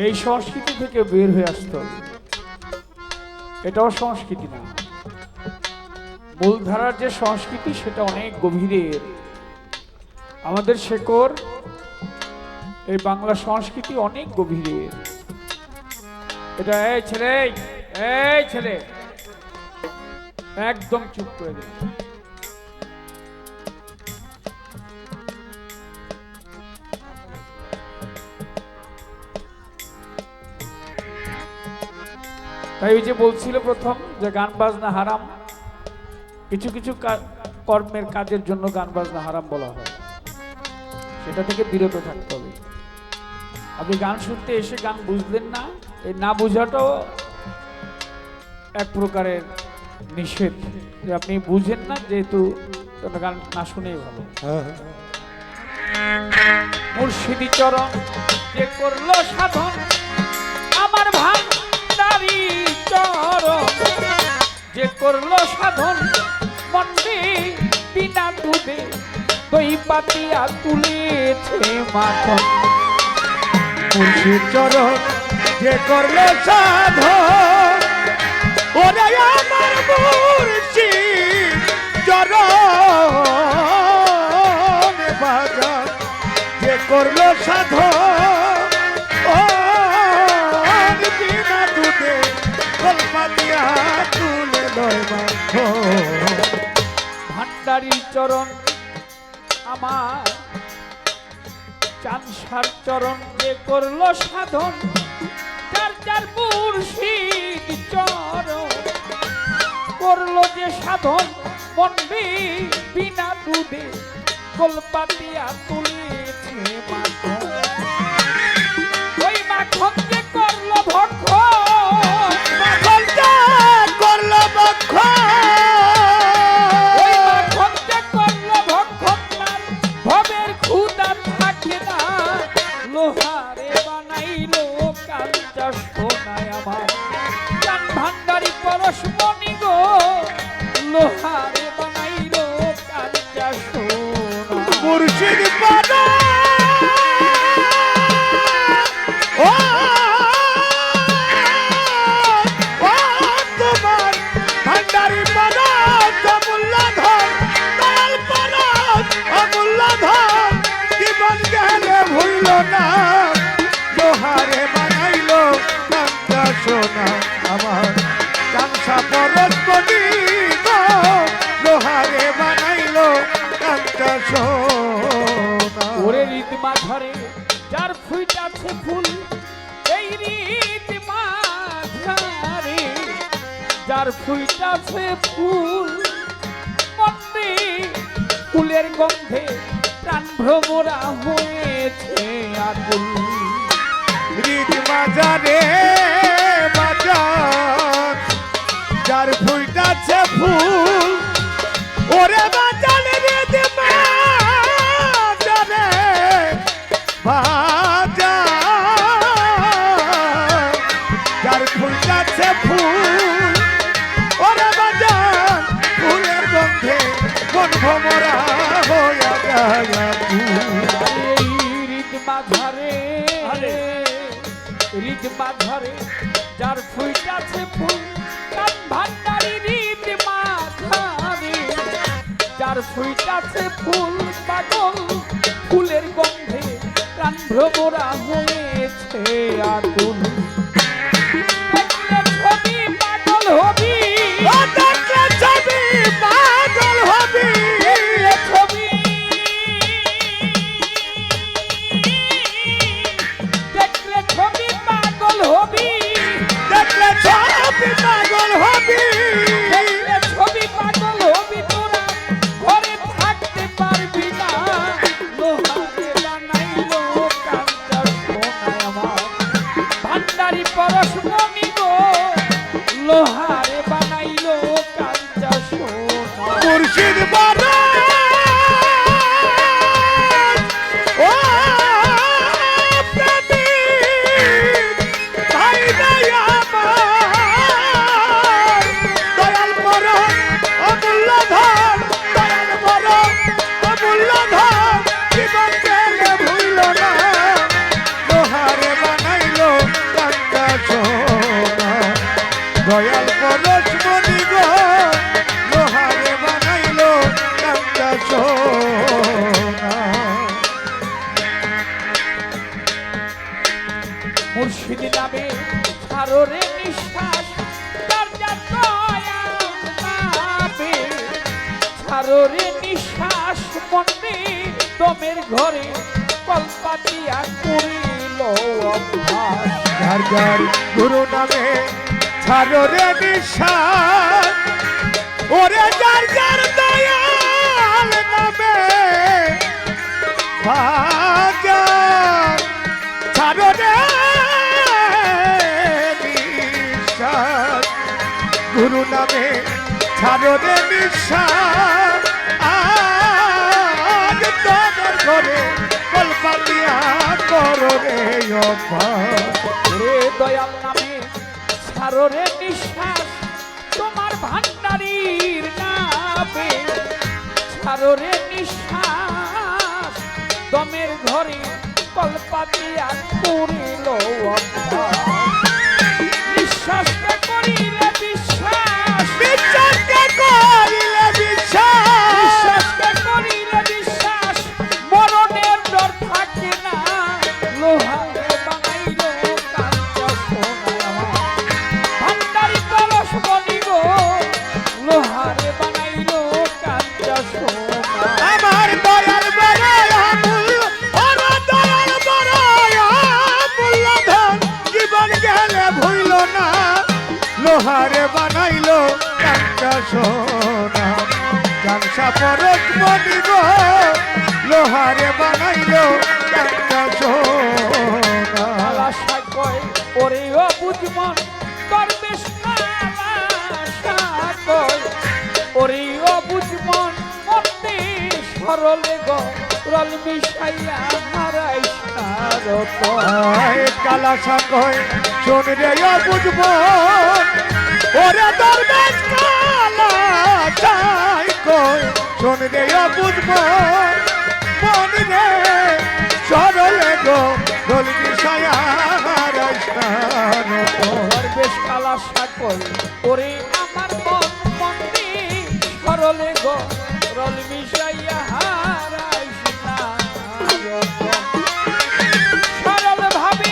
এই সংস্কৃতি থেকে বের হয়ে আসতে হবে। এটাও সংস্কৃতি না, মূলধারার যে সংস্কৃতি সেটা অনেক গভীরের। আমাদের শেকড় এই বাংলা সংস্কৃতি অনেক গভীরের। এটা এই ছেলে একদম চুপ করে দে। তাই ওই যে বলছিল প্রথম যে গান বাজনা হারাম, কিছু কিছু কর্মের কাজের জন্য গান বাজনা হারাম বলা হয়, সেটা থেকে বিরত থাকতে হবে। আপনি গান শুনতে এসে গান বুঝলেন না, এই না বোঝাটাও এক প্রকারের নিষেধ, যে আপনি বুঝেন না যেহেতু গান না শুনেই ভালো। মুর্শিদি চরণ যে করলো সাধন, আমার ভান্ডারি চরণ যে করলো সাধন, মন্ডে বিনা দুধে দই পাতিয়া তুলেছে মাখন। মুর্শিদ চরণ যে করলো সাধন, ওরে আমার মুর্শিদ চরণ বাজান যে করলো সাধন, ও বিনা দুধে কলপাতিয়া তুলে লয় মাখন। ভান্ডারি চরণ আমার চাঁদসার চরণ যে করলো সাধন, যার যার মুর্শিদ চরণ করলো যে সাধন, মন্ডে বিনা দুধে কলপাতিয়া তুলেছে মাখন। ওই মাখন যে করলো ভক্ষণ, মাখনটা করলো ভক্ষণ, ওই মাখন যে করলো ভক্ষণ, তার ভবের ক্ষুধা থাকে না। লোহারে বানাইলো কাঞ্চা সোনায় আমার চান ভান্ডারি পরশমণি গো, লোহারে বানাইলো কাঞ্চা সোনা। মুর্শিদ পানা ও তোমার ভান্ডারি পানা অমূল্যধন, দয়াল পানা অমূল্যধন, জীবন গেলে ভুইল না। লোহারে বানাইলো কাঞ্চা সোনা আমার কাঞ্চা পরশমণি গো, লোহারে বানাইলো কাঞ্চা সোনা। ওরে রীত মাঝারে যার ফুইটাছে ফুল, এই রীত মাঝারে যার ফুইটাছে ফুল, মন্ডে ফুলের গন্ধে প্রাণ ভ্রমরা হয়েছে আকুল। রীত মাজারে বাজার যার ফুইটাছে ফুল, ওরে বাজারে রীত মাজারে বাজার যার ফুইটাছে ফুল, ওরে বাজার ফুলের গন্ধে মন ভমরা হইয়া যায় আকুল। এই রীত মাঝারে রীত মাঝারে যার ফুইটাছে ফুল, কান ভান্ডারি রীত মাঝারে যার ফুইটাছে ফুল, পাগল ফুলের গন্ধে প্রাণ ভ্রমরা হয়েছে আকুল। দেখলে ছবি পাগল হবি, ও দেখলে ছবি পাগল হবি, দেখলে ছবি, দেখলে ছবি পাগল হবি, দেখলে ছবি পাগল হবি, দেখলে ছবি পাগল হবি, তোরা ঘরে থাকতে পারবি না। লোহারে বানাইলো কাঞ্চা সোনা দয়াল পরশ মনি গো লোহারে বানাইলো কাঞ্চা সোনা মুর্শিদ নামে ছাড়ো রে নিঃশ্বাস তার যা দয়া নামে ছাড়ো রে নিঃশ্বাস মনে দমের ঘরে কলপাতিয়া করিল অভ্যাস যার যার গুরু নামে ছাড়ো রে নিঃশ্বাস ওরে যার যার দয়াল নামে বাজার ছাড়ো রে নিঃশ্বাস গুরু নামে ছাড়ো রে নিঃশ্বাস আজ তোমার ঘরে কলপাতিয়া করো রে অভ্যাস রে দয়াল নামে ছাড়ো রে নিঃশ্বাস তোমার ভান্ডারীর নামে ছাড়ো রে নিঃশ্বাস দমের ঘরে কলপাতিয়া করিল অভ্যাস নিঃশ্বাসকে করিলে বিশ্বাস বিশ্বাসকে করিলে বিশ্বাস বিশ্বাসকে করিলে বিশ্বাস মরণের ডর থাকে না লোহারে বানাইল কাঞ্চা সোনা ভান্ডারি কলস বলিব লোহারে বানাইল কাঞ্চা সোনা আমার দয়াল বড়াই আমূল ওর দয়াল বড়াই আমূল্য ধন জীবন গেলে ভুইল না লোহারে বানাইলো কাঞ্চা সোনা কাঞ্চা পরশ মনি গো লোহারে বানাইলো কাঞ্চা সোনা আশা কয় ওরে অবুঝমন দরবেশ আশা কয় ওরে অবুঝমন মতে সরলে গরল মিশাইয়া হারাইস না রতন কালা সাকয় শোন রে বুঝব ওরে দরবেশ কালা চাই কয় শোন রে বুঝব মন রে সরলে গো দোল বিষয়া রাস্তার দরবেশ কালা সাকল ওরে আমার মন মন্দি সরলে গরল মিশাইয়া হারাইস না রতন সরল ভাবে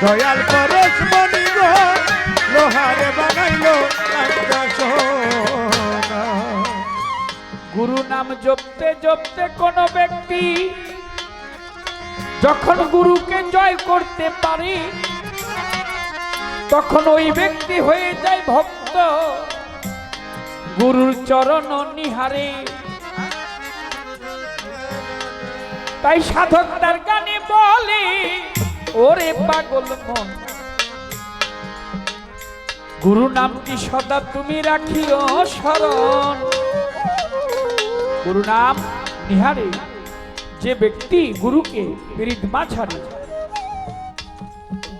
দয়াল পরশ মনি গো লোহারে বানাইলো কাঞ্চা সোনা গুরু নাম জপতে জপতে কোন ব্যক্তি যখন গুরুকে জয় করতে পারে তখন ওই ব্যক্তি হয়ে যায় ভক্ত গুরুর চরণ নিহারে। তাই সাধক তার গানে বলে ওরে পাগল মন গুরু নামটি সদা তুমি রাখিও স্মরণ। গুরু নাম নিহারে যে ব্যক্তি গুরুকে পীড়িতমা ছাড়ে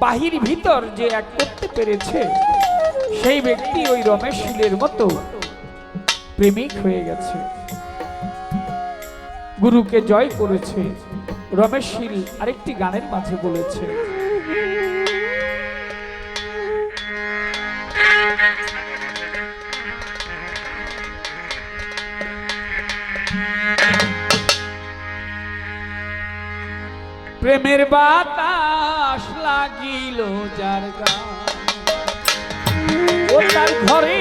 বাহির ভিতর যে এক করতে পেরেছে সেই ব্যক্তি ওই রমেশ শীলের মতো প্রেমিক হয়ে গেছে, গুরুকে জয় করেছে। রমেশ শীল আরেকটি গানের মাঝে বলেছে, প্রেমের বাতাস লাগিল যার গান, ও তার ঘরে